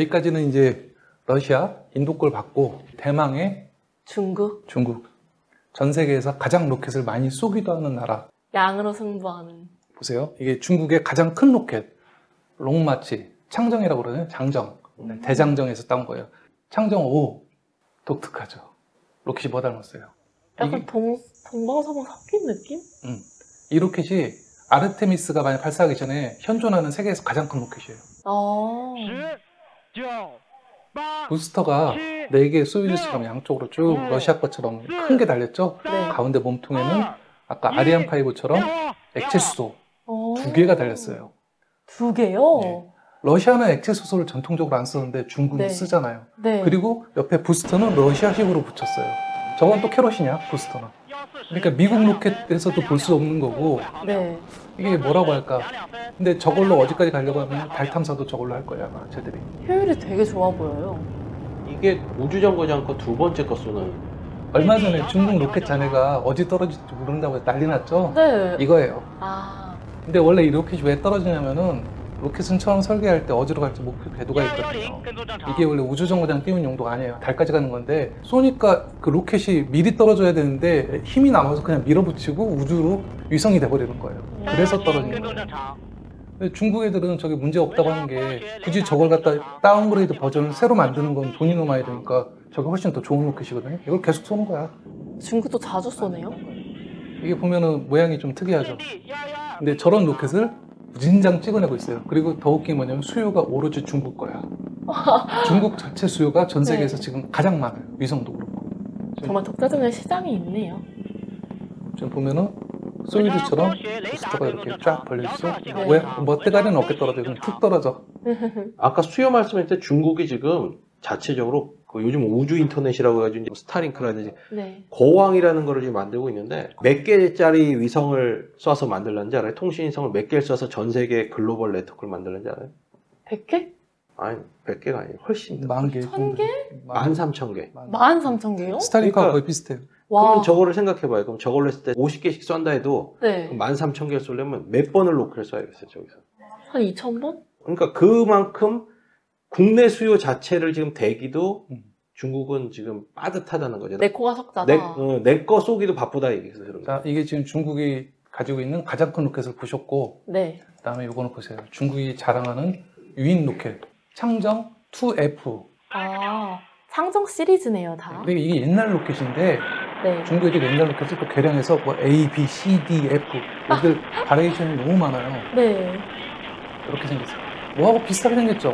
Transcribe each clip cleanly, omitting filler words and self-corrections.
여기까지는 이제 러시아, 인도 걸 받고 대망의 중국? 중국. 전 세계에서 가장 로켓을 많이 쏘기도 하는 나라. 양으로 승부하는. 보세요. 이게 중국의 가장 큰 로켓. 롱마치. 창정이라고 그러잖아요. 장정. 대장정에서 따온 거예요. 창정 5. 독특하죠. 로켓이 뭐 닮았어요? 약간 동방서방 섞인 느낌? 이 로켓이 아르테미스가 만약 발사하기 전에 현존하는 세계에서 가장 큰 로켓이에요. 부스터가 4개의 소유주처럼 양쪽으로 쭉 러시아 것처럼 큰 게 달렸죠? 네. 가운데 몸통에는 아까 아리안 5처럼 액체 수소 2개가 달렸어요. 2개요? 네. 러시아는 액체 수소를 전통적으로 안 쓰는데 중국은 네. 쓰잖아요. 네. 그리고 옆에 부스터는 러시아식으로 붙였어요. 저건 또 캐럿이냐? 부스터는. 그러니까 미국 로켓에서도 볼 수 없는 거고 네. 이게 뭐라고 할까? 근데 저걸로 어디까지 가려고 하면 달 탐사도 저걸로 할 거야 아마 쟤들이. 효율이 되게 좋아 보여요. 이게 우주정거장 않고 두 번째 거 쏘는. 얼마 전에 중국 로켓 잔해가 어디 떨어질지 모른다고 해서 난리 났죠? 네. 이거예요. 아. 근데 원래 이 로켓이 왜 떨어지냐면은 로켓은 처음 설계할 때 어디로 갈지 목표 궤도가 있거든요. 이게 원래 우주정거장 띄우는 용도가 아니에요. 달까지 가는 건데 쏘니까 그 로켓이 미리 떨어져야 되는데 힘이 남아서 그냥 밀어붙이고 우주로 위성이 돼버리는 거예요. 그래서 떨어지는 거예요. 근데 중국 애들은 저게 문제 없다고 하는 게 굳이 저걸 갖다 다운그레이드 버전을 새로 만드는 건 돈이 너무 많이 드니까 저게 훨씬 더 좋은 로켓이거든요. 이걸 계속 쏘는 거야. 중국도 자주 쏘네요? 이게 보면은 모양이 좀 특이하죠. 근데 저런 로켓을 무진장 찍어내고 있어요. 그리고 더 웃긴 게 뭐냐면 수요가 오로지 중국 거야. 중국 자체 수요가 전 세계에서 네. 지금 가장 많아요. 위성도 그렇고. 정말 독자적인 시장이 있네요. 지금 보면은 소유주처럼 부스터가 이렇게 쫙 벌려있어. 네. 뭐 때가리는 없게 떨어져. 그냥 툭 떨어져. 아까 수요 말씀할 때 중국이 지금 자체적으로 그 요즘 우주 인터넷이라고 해가지고 이제 스타링크라든지 네. 거왕이라는 거를 지금 만들고 있는데 몇 개짜리 위성을 쏴서 만들는지 알아요? 통신위성을 몇 개를 쏴서 전 세계 글로벌 네트워크를 만들는지 알아요? 100개? 아니 100개가 아니에요. 훨씬 더. 10,000개. 1000개? 13,000개. 13,000개요? 스타링크하고 그러니까 거의 비슷해요. 와. 그럼 저거를 생각해봐요. 그럼 저걸로 했을 때 50개씩 쏜다 해도 네. 13,000개를 쏘려면 몇 번을 로켓을 쏴야겠어요, 저기서. 한 2,000번? 그러니까 그만큼 국내 수요 자체를 지금 대기도 중국은 지금 빠듯하다는 거죠. 내 코가 석자다. 내 거 쏘기도 바쁘다 얘기해서 그런 자, 이게 지금 중국이 가지고 있는 가장 큰 로켓을 보셨고, 네. 그 다음에 이거는 보세요. 중국이 자랑하는 유인 로켓. 창정 2F. 아, 창정 시리즈네요, 다. 근데 이게 옛날 로켓인데, 네. 중국 애들이 옛날 로켓을 또 개량해서 뭐 A, B, C, D, F. 애들 바리에이션이 너무 많아요. 네. 이렇게 생겼어요. 뭐하고 비슷하게 생겼죠?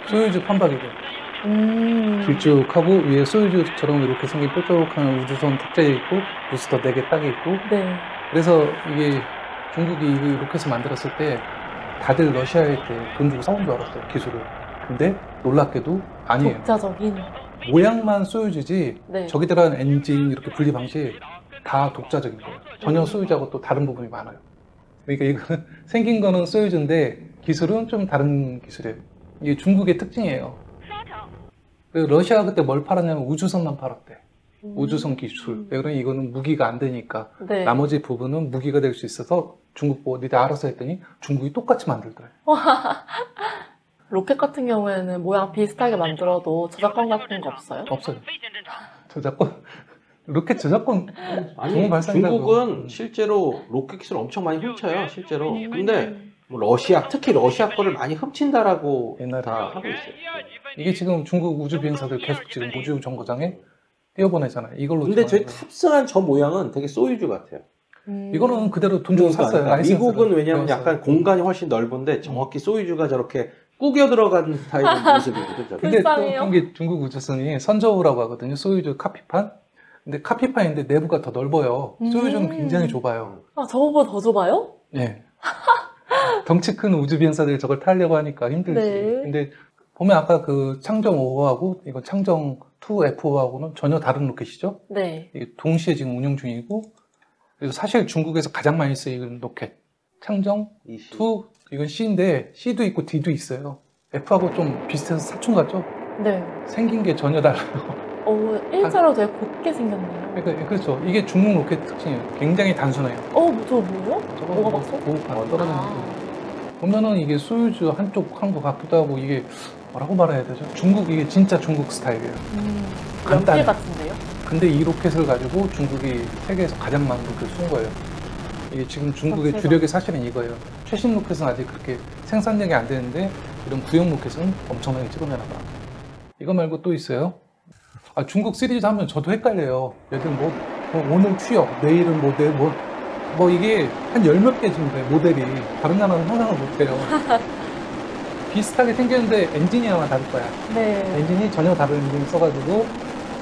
소유주 판박이고. 길쭉하고 위에 소유주처럼 이렇게 생긴 뾰족한 우주선 탑재해 있고 부스터 4개 딱 있고. 네. 그래서 이게 중국이 이 로켓을 만들었을 때 다들 러시아에 돈 주고 사온 줄 알았어요, 기술을. 근데 놀랍게도 아니에요. 독자적인. 모양만 소유주지 네. 저기 들어간 엔진 이렇게 분리 방식 다 독자적인 거예요. 전혀 소유주하고 또 다른 부분이 많아요. 그러니까 이거는 생긴 거는 소유주인데 기술은 좀 다른 기술이에요. 이게 중국의 특징이에요. 그리고 러시아가 그때 뭘 팔았냐면 우주선만 팔았대. 우주선 기술. 그러니까 이거는 무기가 안 되니까 네. 나머지 부분은 무기가 될 수 있어서 중국 보고 니네 알아서 했더니 중국이 똑같이 만들더래. 로켓 같은 경우에는 모양 비슷하게 만들어도 저작권 같은 거 없어요? 없어요. 저작권 로켓 저작권 아니 좋은 발상이라고. 중국은 실제로 로켓 기술 엄청 많이 훔쳐요, 실제로. 근데 뭐 러시아, 특히 러시아 거를 많이 훔친다라고 옛날에 다 하고 있어요. 이게 지금 중국 우주 비행사들 계속 지금 우주 정거장에 띄워보내잖아요. 이걸로. 근데 저희 지금 탑승한 저 모양은 되게 소유주 같아요. 이거는 그대로 돈 주고 샀어요. 라이센스를. 미국은 왜냐면 배웠어요. 약간 공간이 훨씬 넓은데 정확히 소유주가 저렇게 꾸겨 들어간 스타일의 모습이거든요. 근데 또 불쌍해요. 웃긴 게 중국 우주선이 선저우라고 하거든요. 소유주 카피판. 근데 카피판인데 내부가 더 넓어요. 소유주는 굉장히 좁아요. 아, 저거보다 더 좁아요? 네. 덩치 큰 우주 비행사들이 저걸 타려고 하니까 힘들지. 네. 근데 보면 아까 그 창정 5호하고 이건 창정 2F호하고는 전혀 다른 로켓이죠. 네. 이게 동시에 지금 운영 중이고, 그래서 사실 중국에서 가장 많이 쓰이는 로켓 창정 2, 이건 C인데 C도 있고 D도 있어요. F하고 좀 비슷해서 사촌 같죠? 네. 생긴 게 전혀 달라요. 일자로 되게 곱게 생겼네요. 그러니까 그렇죠. 이게 중국 로켓 특징이에요. 굉장히 단순해요. 저 뭐요? 저거 뭐가 봤어? 보급판 떨어지는 거. 아, 보면은 이게 소유주 한쪽 한 거 같기도 하고 이게 뭐라고 말해야 되죠? 중국, 이게 진짜 중국 스타일이에요. 연필 간단해. 같은데요? 근데 이 로켓을 가지고 중국이 세계에서 가장 많은 로켓을 쏜 거예요. 이게 지금 중국의 자체가. 주력이 사실은 이거예요. 최신 로켓은 아직 그렇게 생산력이 안 되는데 이런 구형 로켓은 엄청나게 찍어내나 봐. 이거 말고 또 있어요. 아, 중국 시리즈 하면 저도 헷갈려요. 얘들 뭐 오늘 추억, 내일은 뭐 이게 한 열 몇 개 정도의 모델이 다른 나라는 상상을 못해요. 비슷하게 생겼는데 엔진이 아마 다를 거야. 네. 엔진이 전혀 다른 엔진을 써가지고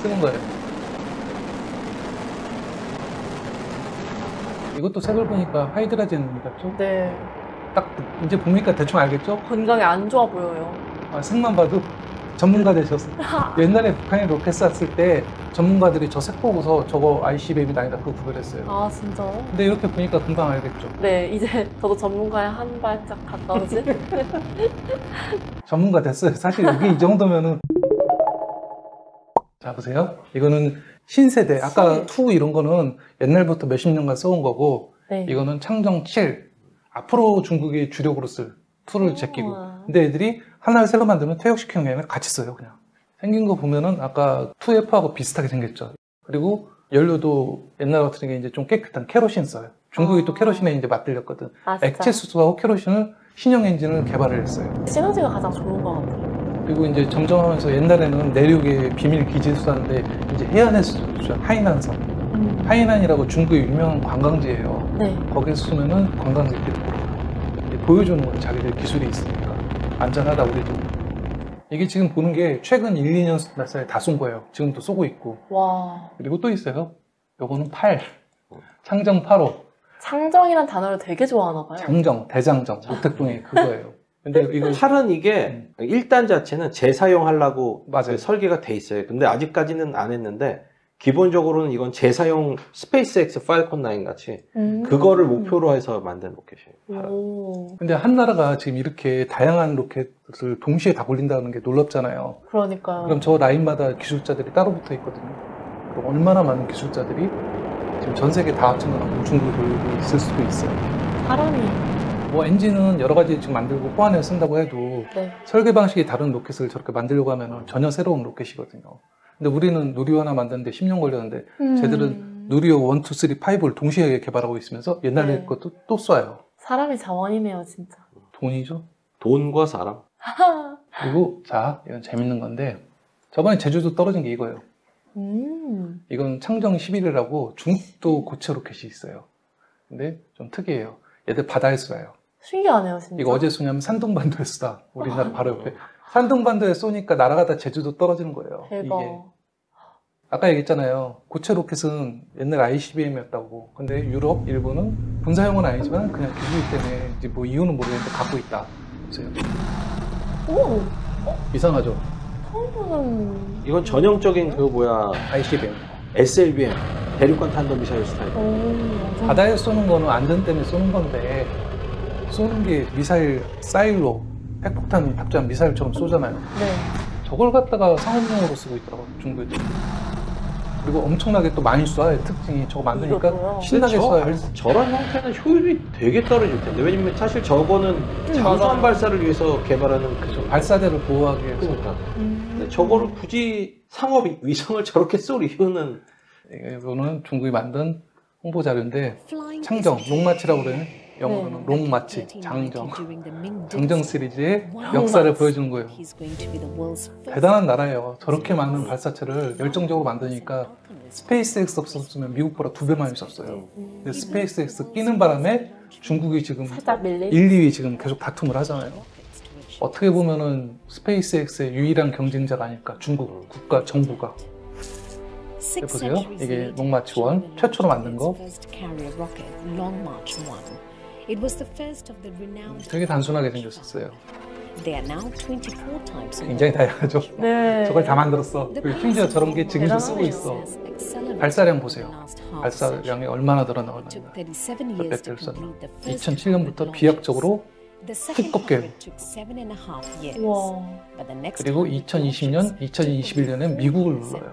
쓰는 거예요. 이것도 색을 보니까 하이드라젠 같죠? 네. 딱 이제 보니까 대충 알겠죠? 건강에 안 좋아 보여요. 아, 색만 봐도 전문가 되셨어요. 옛날에 북한이 로켓 쐈을 때 전문가들이 저 색 보고서 저거 ICBM이 아니다 그거 구별했어요. 아, 진짜요? 근데 이렇게 보니까 금방 알겠죠? 네, 이제 저도 전문가에 한 발짝 가까워진. 전문가 됐어요. 사실 이게 이 정도면은. 자, 보세요. 이거는 신세대. 아까 2 이런 거는 옛날부터 몇십 년간 써온 거고, 네. 이거는 창정 7. 앞으로 중국이 주력으로 쓸 2를 제끼고. 우와. 근데 애들이 하나를 새로 만들면 퇴역시키는 게 아니라 같이 써요, 그냥. 생긴 거 보면은 아까 2F하고 비슷하게 생겼죠. 그리고 연료도 옛날 같은 게 이제 좀 깨끗한 케로신 써요. 중국이 또 케로신에 이제 맞들렸거든. 아, 진짜? 액체 수소하고 케로신을 신형 엔진을 개발을 했어요. 시너지가 가장 좋은 것 같아요. 그리고 이제 점점 하면서 옛날에는 내륙의 비밀 기지를 쏘는데 이제 해안에서 쏘죠. 하이난섬. 하이난이라고 중국의 유명한 관광지예요. 네. 거기서 쏘면은 관광객들이 보여주는 거예요. 자기들 기술이 있으니까. 안전하다, 우리도. 이게 지금 보는 게 최근 1, 2년 사이에 다 쏜 거예요. 지금도 쏘고 있고. 와. 그리고 또 있어요. 요거는 8. 창정 8호. 창정이란 단어를 되게 좋아하나 봐요. 장정, 대장정. 우택동이 그거예요. 근데 이거 팔은 이게 1단 자체는 재사용하려고 맞아요. 설계가 돼 있어요. 근데 아직까지는 안 했는데 기본적으로는 이건 재사용 스페이스X 팔콘 9 같이 그거를 목표로 해서 만든 로켓이에요. 오. 근데 한 나라가 지금 이렇게 다양한 로켓을 동시에 다 굴린다는 게 놀랍잖아요. 그러니까요. 그럼 저 라인마다 기술자들이 따로 붙어 있거든요. 그럼 얼마나 많은 기술자들이 지금 전 세계 다 합치면 중국에 돌고 있을 수도 있어요. 사람이. 뭐 엔진은 여러 가지 지금 만들고 호환해서 쓴다고 해도 네. 설계 방식이 다른 로켓을 저렇게 만들려고 하면 전혀 새로운 로켓이거든요. 근데 우리는 누리호 하나 만드는데 10년 걸렸는데 쟤들은 누리호 1, 2, 3, 5를 동시에 개발하고 있으면서 옛날 네. 것도 또 쏴요. 사람이 자원이네요, 진짜. 돈이죠. 돈과 사람. 그리고 자, 이건 재밌는 건데 저번에 제주도 떨어진 게 이거예요. 이건 창정 11이라고 중국도 고체 로켓이 있어요. 근데 좀 특이해요. 얘들 바다에 쏴요. 신기하네요, 진짜. 이거 어제 쏘냐면 산둥반도에 쏘다. 우리나라 바로 옆에. 산둥반도에 쏘니까 날아가다 제주도 떨어지는 거예요. 대박. 이게. 아까 얘기했잖아요. 고체 로켓은 옛날 ICBM이었다고. 근데 유럽, 일본은 군사용은 아니지만 그냥 기술 때문에 이제 뭐 이유는 모르겠는데 갖고 있다. 보세요. 오! 이상하죠? 처음 보는. 이건 전형적인 그 뭐야 ICBM. SLBM 대륙간 탄도 미사일 스타일. 오, 완전. 바다에 쏘는 거는 안전 때문에 쏘는 건데 쏘는 게 미사일 사일로 핵폭탄 탑재한 미사일처럼 쏘잖아요. 네. 저걸 갖다가 상업용으로 쓰고 있더라고요, 중국에도. 그리고 엄청나게 또 많이 쏴요. 특징이 저거 만드니까 이것도요? 신나게 쏴요. 저런 형태는 효율이 되게 떨어질 텐데 왜냐면 사실 저거는 잠수함 맞아요. 발사를 위해서 개발하는 그죠. 발사대를 보호하기 위해서. 그러니까. 근데 저거를 굳이 상업 위성을 저렇게 쏠 이유는 이거는 중국이 만든 홍보 자료인데 창정, 롱마치라고 그러는 영어로는 롱마치, 장정. 장정 시리즈의 역사를 보여주는 거예요. 대단한 나라예요. 저렇게 많은 발사체를 열정적으로 만드니까 스페이스X 없었으면 미국보다 2배 많이 썼어요. 근데 스페이스X 끼는 바람에 중국이 지금 살짝 밀리? 1, 2위 지금 계속 다툼을 하잖아요. 어떻게 보면은 스페이스X의 유일한 경쟁자가 아닐까, 중국 국가 정부가. 보세요. 이게 롱마치 1 최초로 만든 거. 되게 단순하게 생겼었어요. 굉장히 다양하죠. 네. 저걸 다 만들었어. 그리고 심지어 저런 게 지금도 쓰고 있어. 발사량 보세요. 발사량이 얼마나 늘어나가나. 몇백 대를 썼나. 2007년부터 비약적으로 두껍게. 우와. 그리고 2020년, 2021년에 미국을 눌러요.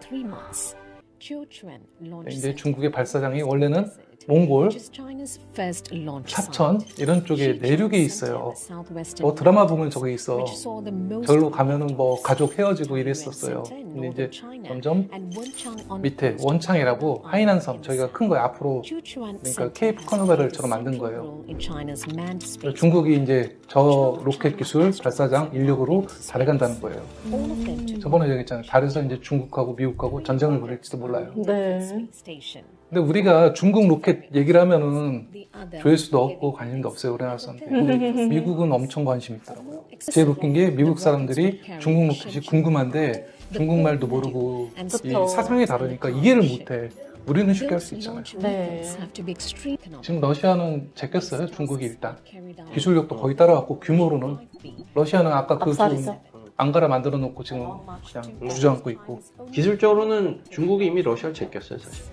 이제 중국의 발사량이 원래는 몽골, 찹천 이런 쪽에 내륙에 있어요. 뭐 드라마 보면 저기 있어. 저기로 가면은 뭐 가족 헤어지고 이랬었어요. 근데 이제 점점 밑에 원창이라고 하이난 섬, 저희가 큰 거예요. 앞으로 그러니까 케이프 커너베럴처럼 만든 거예요. 중국이 이제 저 로켓 기술 발사장 인력으로 달에 간다는 거예요. 저번에 얘기했잖아요. 달에서 이제 중국하고 미국하고 전쟁을 벌일지도 몰라요. 네. 근데 우리가 중국 로켓 얘기를 하면은 조회수도 없고 관심도 없어요. 우리나라 사람들. 근데 미국은 엄청 관심이 있더라고요. 제일 웃긴 게 미국 사람들이 중국 로켓이 궁금한데 중국말도 모르고 이 사상이 다르니까 이해를 못해. 우리는 쉽게 할 수 있잖아요. 네. 지금 러시아는 제꼈어요. 중국이 일단. 기술력도 거의 따라왔고 규모로는 러시아는 아까 그 압살이죠. 앙가라 만들어 놓고 지금 그냥 주저앉고 있고. 기술적으로는 중국이 이미 러시아를 제꼈어요, 사실.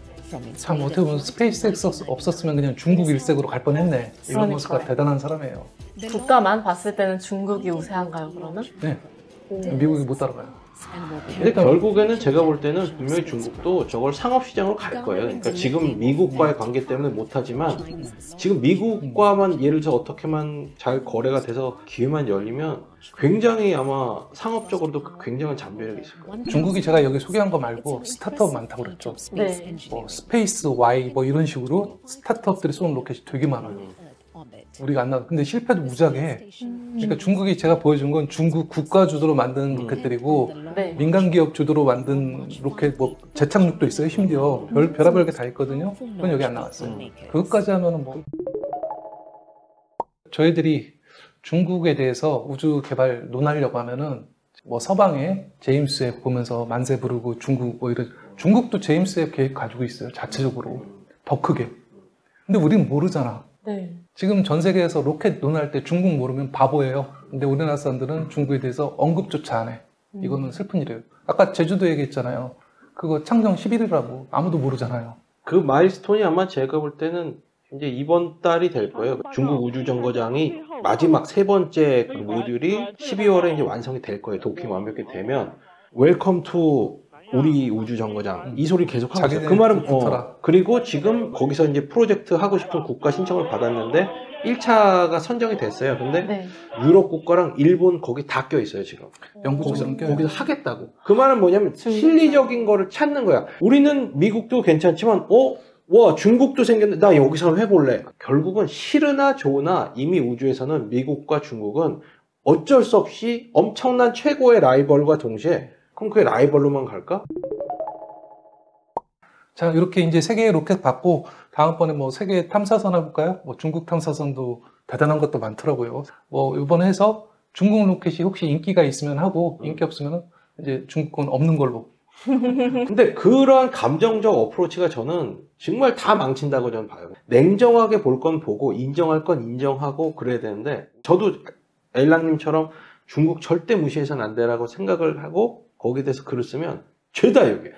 참 어떻게 보면 스페이스X 없었으면 그냥 중국 일색으로 갈 뻔했네. 일론 머스크가 대단한 사람이에요. 국가만 봤을 때는 중국이 우세한가요, 그러면? 네. 미국이 못 따라가요. 근데 결국에는 제가 볼 때는 분명히 중국도 저걸 상업시장으로 갈 거예요. 그러니까 지금 미국과의 관계 때문에 못하지만 지금 미국과만 예를 들어 어떻게만 잘 거래가 돼서 기회만 열리면 굉장히 아마 상업적으로도 굉장한 잠재력이 있을 거예요. 중국이 제가 여기 소개한 거 말고 스타트업 많다고 그랬죠. 네. 뭐 스페이스 Y 뭐 이런 식으로 스타트업들이 쏘는 로켓이 되게 많아요. 우리가 안 나가. 근데 실패도 무지하게 해. 그러니까 중국이 제가 보여준 건 중국 국가 주도로 만든 로켓들이고 네. 민간 기업 주도로 만든 로켓 뭐 재착륙도 있어요. 심지어 별의별 게 다 있거든요. 그건 여기 안 나왔어요. 그것까지 하면은 뭐 저희들이 중국에 대해서 우주 개발 논하려고 하면은 뭐 서방에 제임스 웹 보면서 만세 부르고 중국 뭐 이런 중국도 제임스 웹 계획 가지고 있어요. 자체적으로 더 크게. 근데 우리는 모르잖아. 네. 지금 전 세계에서 로켓 논할 때 중국 모르면 바보예요. 근데 우리나라 사람들은 중국에 대해서 언급조차 안 해. 이거는 슬픈 일이에요. 아까 제주도 얘기했잖아요. 그거 창정 10일이라고 아무도 모르잖아요. 그 마일스톤이 아마 제가 볼 때는 이제 이번 달이 될 거예요. 중국 우주정거장이 마지막 세 번째 그 모듈이 12월에 이제 완성이 될 거예요. 도킹 완벽히 되면 웰컴 투 우리 우주정거장 이 소리 계속 하고 있어요. 그 말은 그리고 지금 거기서 이제 프로젝트 하고 싶은 국가 신청을 받았는데 1차가 선정이 됐어요. 근데 네. 유럽 국가랑 일본 거기 다 껴 있어요 지금. 거기서 하겠다고. 그 말은 뭐냐면 실리적인 거를 찾는 거야. 우리는 미국도 괜찮지만 와 중국도 생겼는데 나 여기서 해볼래. 결국은 싫으나 좋으나 이미 우주에서는 미국과 중국은 어쩔 수 없이 엄청난 최고의 라이벌과 동시에 그럼 그게 라이벌로만 갈까? 자, 이렇게 이제 세계의 로켓 받고 다음번에 뭐 세계 탐사선 해볼까요? 뭐 중국 탐사선도 대단한 것도 많더라고요. 뭐 이번에 해서 중국 로켓이 혹시 인기가 있으면 하고 인기 없으면 이제 중국 건 없는 걸로. 근데 그런 감정적 어프로치가 저는 정말 다 망친다고 저는 봐요. 냉정하게 볼 건 보고 인정할 건 인정하고 그래야 되는데 저도 엘랑님처럼 중국 절대 무시해서는 안 되라고 생각을 하고 거기에 대해서 글을 쓰면 죄다 여기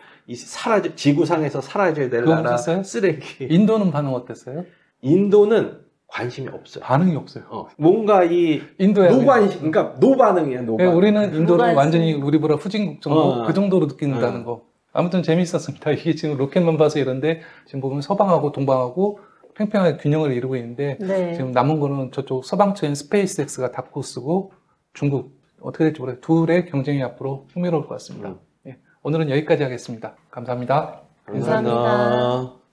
지구상에서 사라져야 될 나라 쓰레기. 인도는 반응 어땠어요? 인도는 관심이 없어요. 반응이 없어요. 뭔가 이 인도야 노관심, 그러니까 노반응이야. 노반응. 우리는 인도는 완전히 우리보다 후진국 정도 그 정도로 느낀다는 거. 아무튼 재미있었습니다. 이게 지금 로켓만 봐서 이런데 지금 보면 서방하고 동방하고 팽팽하게 균형을 이루고 있는데 네. 지금 남은 거는 저쪽 서방처인 스페이스X가 다크호스고 중국 어떻게 될지 모르겠어요. 둘의 경쟁이 앞으로 흥미로울 것 같습니다. 예, 오늘은 여기까지 하겠습니다. 감사합니다. 감사합니다.